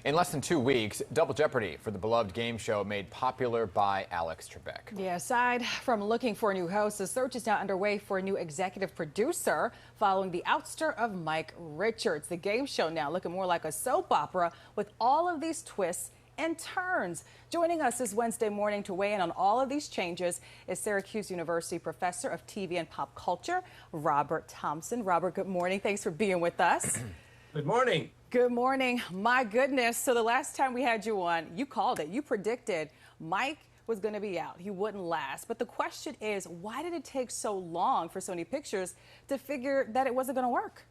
In less than 2 weeks, Double Jeopardy for the beloved game show made popular by Alex Trebek. Yeah, aside from looking for a new host, the search is now underway for a new executive producer following the ouster of Mike Richards. The game show now looking more like a soap opera with all of these twists and turns. Joining us this Wednesday morning to weigh in on all of these changes is Syracuse University professor of TV and pop culture, Robert Thompson. Robert, good morning. Thanks for being with us. Good morning. Good morning. My goodness. So the last time we had you on, you called it. You predicted Mike was going to be out. He wouldn't last. But the question is, why did it take so long for Sony Pictures to figure that it wasn't going to work?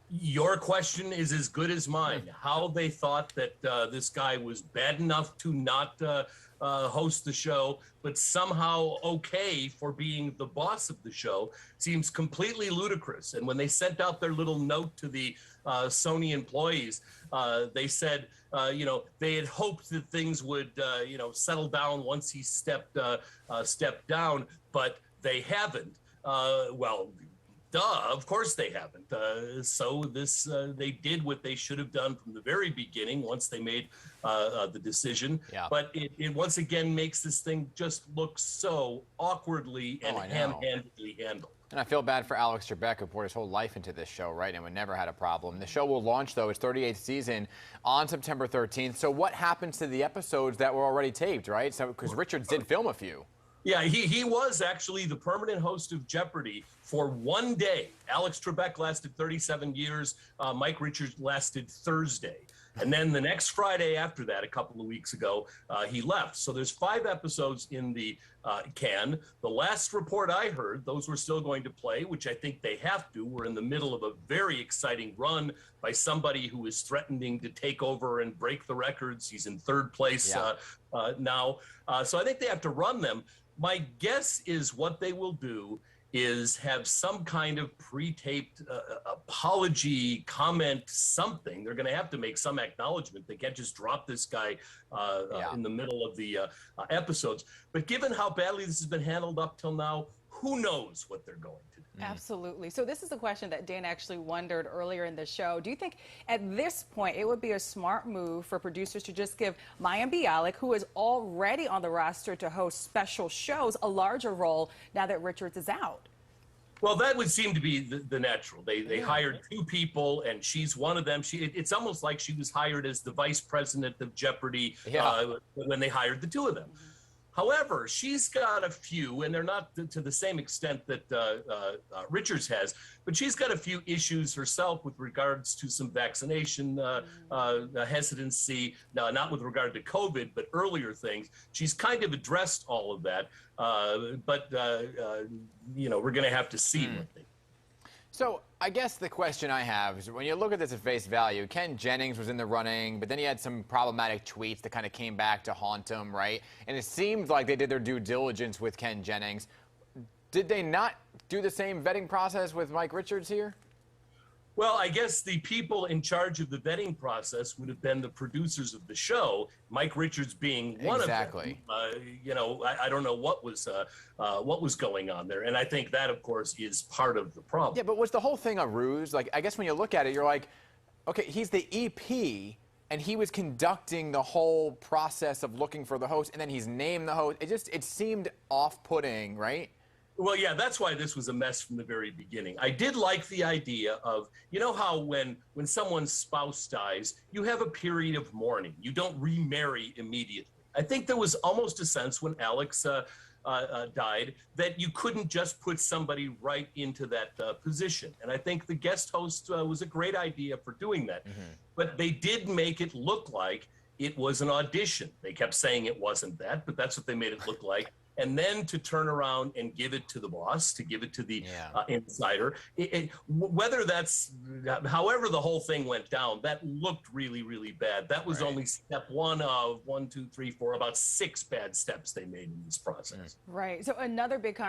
Your question is as good as mine. How they thought that this guy was bad enough to not host the show, but somehow okay for being the boss of the show seems completely ludicrous. And when they sent out their little note to the Sony employees, they said, they had hoped that things would, settle down once he stepped down, but they haven't. Of course they haven't. They did what they should have done from the very beginning once they made the decision. Yeah. But it once again makes this thing just look so awkwardly and ham-handedly handled. And I feel bad for Alex Trebek, who poured his whole life into this show, right? And we never had a problem. The show will launch, though, its 38th season on September 13th. So what happens to the episodes that were already taped, right? So because Richards did film a few. Yeah, he was actually the permanent host of Jeopardy for one day. Alex Trebek lasted 37 years. Mike Richards lasted Thursday. And then the next Friday after that, a couple of weeks ago, he left. So there's 5 episodes in the can. The last report I heard, those were still going to play, which I think they have to. We're in the middle of a very exciting run by somebody who is threatening to take over and break the records. He's in 3rd place now. So I think they have to run them. My guess is what they will do is have some kind of pre-taped apology, comment, something. They're going to have to make some acknowledgement. They can't just drop this guy in the middle of the episodes. But given how badly this has been handled up till now, who knows what they're going to do. Absolutely. So this is a question that Dan actually wondered earlier in the show. Do you think at this point it would be a smart move for producers to just give Mayim Bialik, who is already on the roster to host special shows, a larger role now that Richards is out? Well, that would seem to be the natural. They hired 2 people, and she's one of them. It's almost like she was hired as the vice president of Jeopardy when they hired the 2 of them. However, she's got a few, and they're not to the same extent that Richards has, but she's got a few issues herself with regards to some vaccination hesitancy, not with regard to COVID, but earlier things. She's kind of addressed all of that, but we're going to have to see what they. So I guess the question I have is when you look at this at face value, Ken Jennings was in the running, but then he had some problematic tweets that kind of came back to haunt him, right? And it seemed like they did their due diligence with Ken Jennings. Did they not do the same vetting process with Mike Richards here? Well, I guess the people in charge of the vetting process would have been the producers of the show, Mike Richards being one of them. I don't know what was going on there, and I think that, of course, is part of the problem. Yeah, but was the whole thing a ruse? Like, I guess when you look at it, you're like, okay, he's the EP, and he was conducting the whole process of looking for the host, and then he's named the host. It seemed off-putting, right? Well, yeah, that's why this was a mess from the very beginning. I did like the idea of, how when someone's spouse dies, you have a period of mourning. You don't remarry immediately. I think there was almost a sense when Alex died that you couldn't just put somebody right into that position. And I think the guest host was a great idea for doing that. But they did make it look like it was an audition. They kept saying it wasn't that, but that's what they made it look like. And then to turn around and give it to the boss, to give it to the insider. However the whole thing went down, that looked really, really bad. That was only step 1 of 1, 2, 3, 4, about 6 bad steps they made in this process. Right. So another big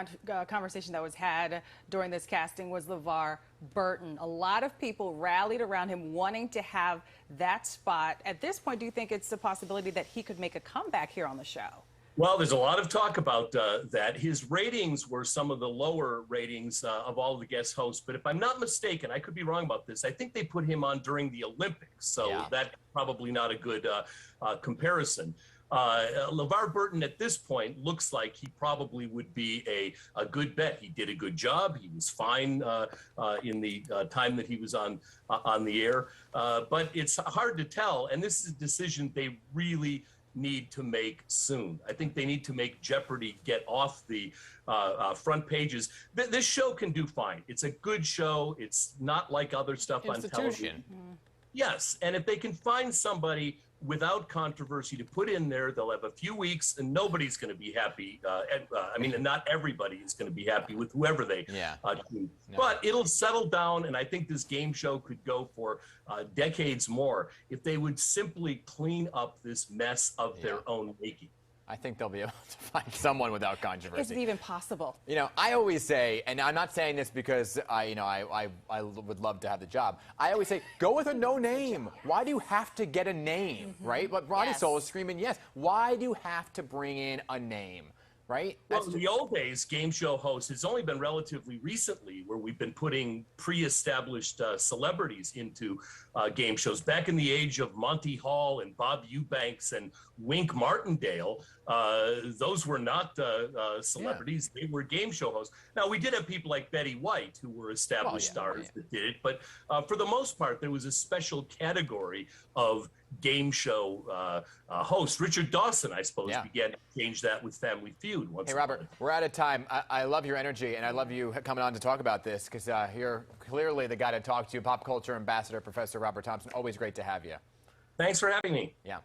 conversation that was had during this casting was LeVar Burton. A lot of people rallied around him wanting to have that spot. At this point, do you think it's a possibility that he could make a comeback here on the show? Well, there's a lot of talk about that. His ratings were some of the lower ratings of all the guest hosts. But if I'm not mistaken, I could be wrong about this. I think they put him on during the Olympics. So that's probably not a good comparison. LeVar Burton at this point looks like he probably would be a good bet. He did a good job. He was fine in the time that he was on the air. But it's hard to tell. And this is a decision they really need to make soon. I think they need to make Jeopardy get off the front pages. This show can do fine. It's a good show. It's not like other stuff on television. Yes, and if they can find somebody without controversy to put in there, they'll have a few weeks, and nobody's going to be happy. And not everybody is going to be happy with whoever they choose. But it'll settle down, and I think this game show could go for decades more if they would simply clean up this mess of their own making. I think they'll be able to find someone without controversy. Is it even possible? You know, I always say, and I'm not saying this because I would love to have the job. I always say, go with a no name. Why do you have to get a name, right? But Ronnie Soul is screaming yes. Why do you have to bring in a name? Right? Well, in the old days, game show hosts, it's only been relatively recently where we've been putting pre-established celebrities into game shows. Back in the age of Monty Hall and Bob Eubanks and Wink Martindale, those were not celebrities. They were game show hosts. Now, we did have people like Betty White who were established stars that did it. But for the most part, there was a special category of game show host. Richard Dawson, I suppose, began to change that with Family Feud. Hey, Robert, we're out of time. I love your energy, and I love you coming on to talk about this because you're clearly the guy to talk to. Pop culture ambassador, Professor Robert Thompson. Always great to have you. Thanks for having me. Yeah.